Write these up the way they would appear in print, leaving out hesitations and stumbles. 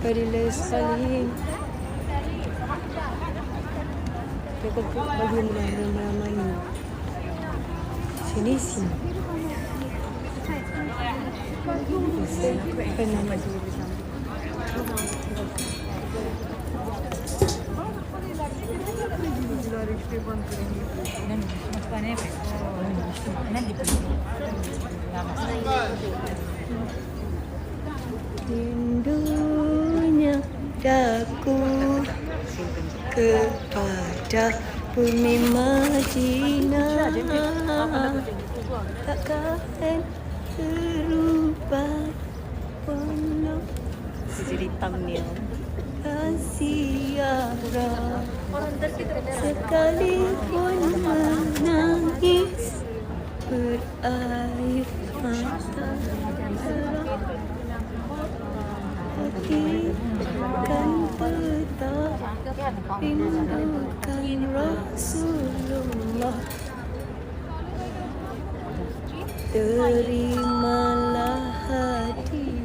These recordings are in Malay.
Fadilah Salihin. Dia kata bagi ramai-ramai ni. Sini. Kan nama dia bersama. Rindunya daku kepada bumi Madinah, takkan berubah walau jadi thumbnail. Ziarah sekalipun menangis berair mata, hati kan tetap rindukan Rasulullah. Terimalah hati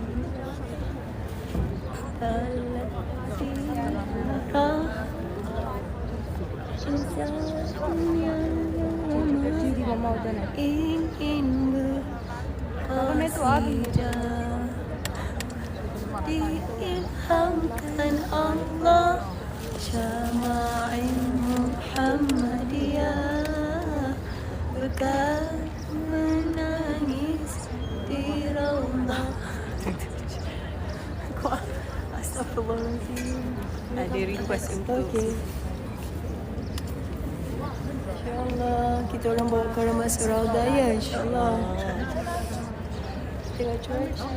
ingin berqasidah, diilhamkan Allah syama'in Muhammadiyah, bekas menangis di raudhah. Astagfirullahaladzim. Ada request untuk InsyaAllah kita orang bawa korang masuk Raudah ya, insyaAllah. Tengok cuaca.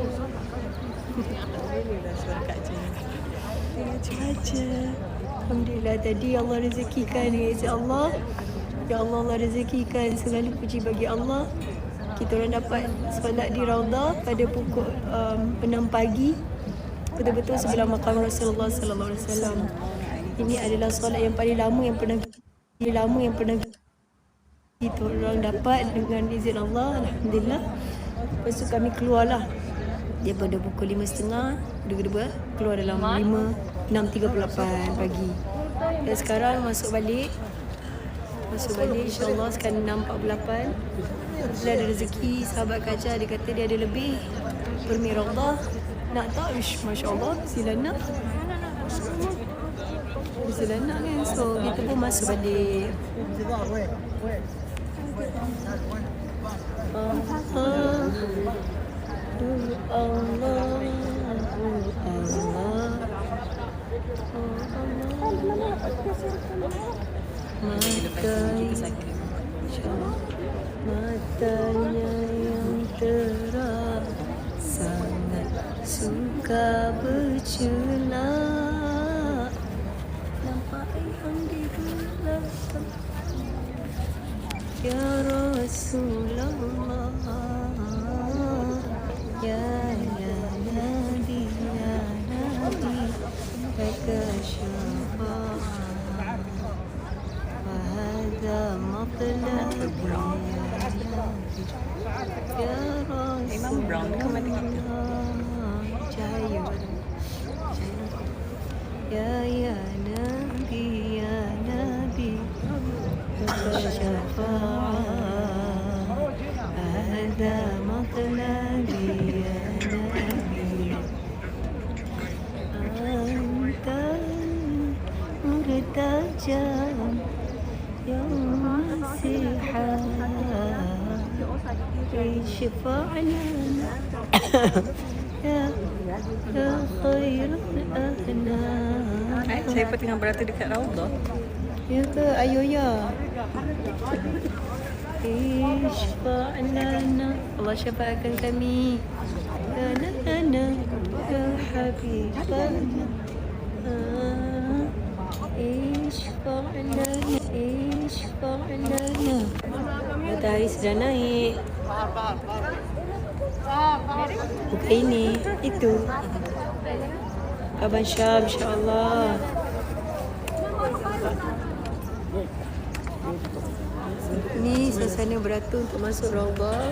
Alhamdulillah suara Kak Jen. Tengok cuaca. Alhamdulillah tadi Allah rezekikan dengan izin Allah. Ya Allah, Allah rezekikan, selalu puji bagi Allah. Kita orang dapat solat di Raudah pada pukul 6 pagi. Betul-betul sebelah makam Rasulullah sallallahu alaihi wasallam. Ini adalah solat yang paling lama yang pernah kita orang dapat dengan izin Allah. Alhamdulillah. Lepas tu kami keluarlah daripada pukul 5.30, dua keluar dalam 6.38 pagi. Dan sekarang masuk balik insyaAllah sekarang 6.48. Bila ada rezeki sahabat Kaja, dia kata dia ada lebih permi Raudah. Nak tak? Masya Allah, sila nak kan. So kita pun masuk balik. Matanya yang terang sangat suka bercelak, nampak yang digelapkan. Ya Rasulullah, ya Nabi, laka syafa'ah, wa hadha matlabi ya Rasulullah, cahaya ya Nabi, laka syafa'ah, hadha matlabi ya Nabi, anta murtajam يوم مسيحا شفعنا يا خير الأنام. Saya pun tengah berada dekat Raudah. Ya ke? Ayo ya. Ishfa'lana, Allah syafaatkan kami. Lana ya Habibana. Ishfa'lana. Matahari sudah naik. Bukan ini, itu Abang Syam, insyaAllah. Ni suasana beratur untuk masuk Raudah.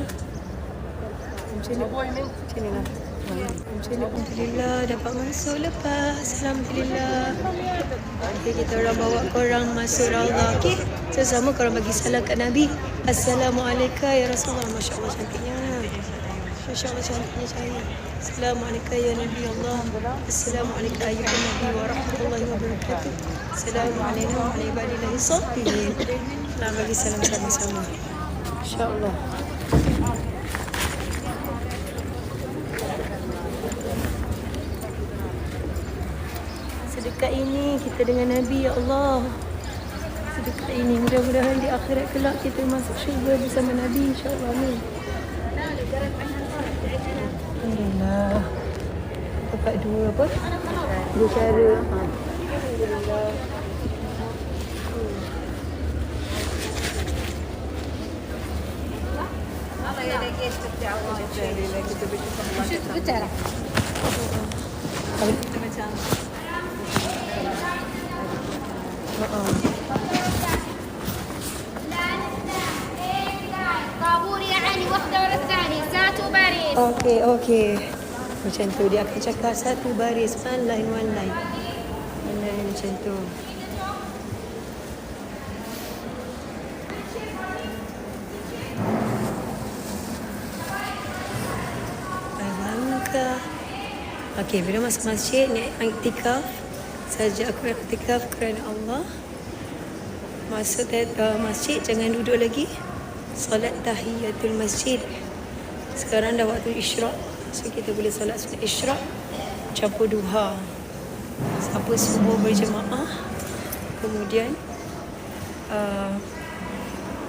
Macam ni lah. Alhamdulillah dapat masuk lepas. Alhamdulillah. Okay, kita orang bawa korang masuk Raudhah. Okay, sama-sama korang bagi salam kat Nabi. Assalamualaikum ya Rasulullah. Masya Allah cantiknya. Masya Allah cantiknya cahaya. Assalamualaikum ya Nabi Allah. Assalamualaikum ya Nabi warahmatullahi wabarakatuh. Assalamualaikum wa ibadillahi sholihin. Nah, bagi salam sama-sama. Masya Allah. Sedekah ini kita dengan Nabi, ya Allah. Sedekah ini mudah-mudahan di akhirat kelak kita masuk syurga bersama Nabi, insya-Allah. Amin. Alhamdulillah. Dapat dua apa? Dua cara. Alhamdulillah. طابور يعني واحدة ورا الثانية ساتو باريس. Okey. Macam tu dia akan cakap satu baris one line. Macam tu. Alhamdulillah. Okey, bila masuk masjid ni iktikaf. Saja aku iktikaf kerana Allah. Masuk masjid jangan duduk lagi. Solat tahiyatul masjid. Sekarang dah waktu isyraq. So kita boleh solat sunat isyraq campur duha. Siapa subuh berjemaah. Kemudian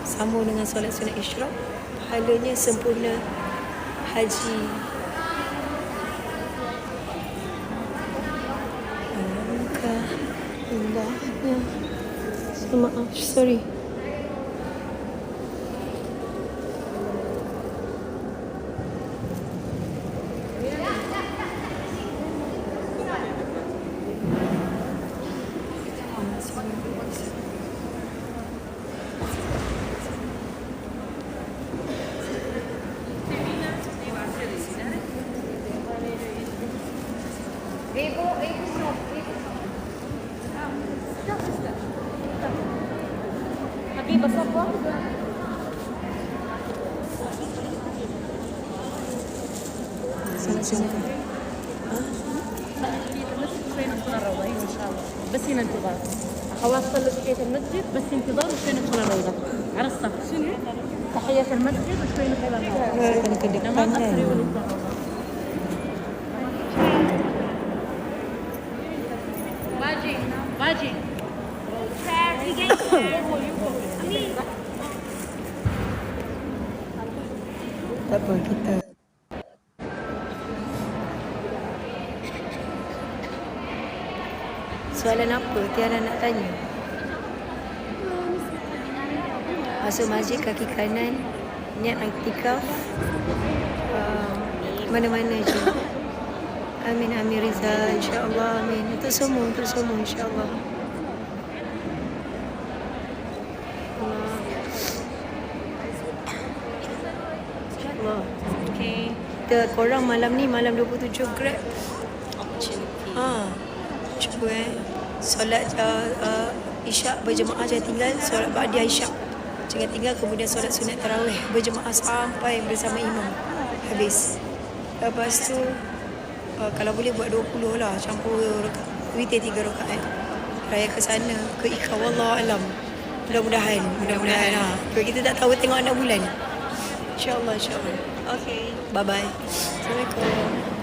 sambung dengan solat sunat isyraq. Pahalanya sempurna haji. Alhamdulillah. Maaf, sorry. حبيبة صفوة. شوي ندخل الروضة ان شاء الله بس هنا انتظار خلاص صلوا تحية المسجد بس انتظار وشوي ندخل الروضة على الصف شنو؟ تحية المسجد وشوي ندخل الروضة ما تأخري ولا باجي Tak apa, kita soalan apa Tiara nak tanya? Masuk masjid kaki kanan, niat iktikaf, mana-mana je. Amin Rizal, insya-Allah amin. Untuk semua insya-Allah. اوكي Kita korang malam ni malam 27 Grab. Cuba solat isyak berjemaah jangan tinggal, solat ba'diyah isyak jangan tinggal, kemudian solat sunat tarawih berjemaah sampai bersama imam habis. Lepas tu kalau boleh buat 20 lah, campur witir 3 rakaat. Raya ke sana ke Ika, wallahu alam. Mudah-mudahan lah. Kita tak tahu tengok anak bulan. InsyaAllah. Okay. Bye-bye. Assalamualaikum.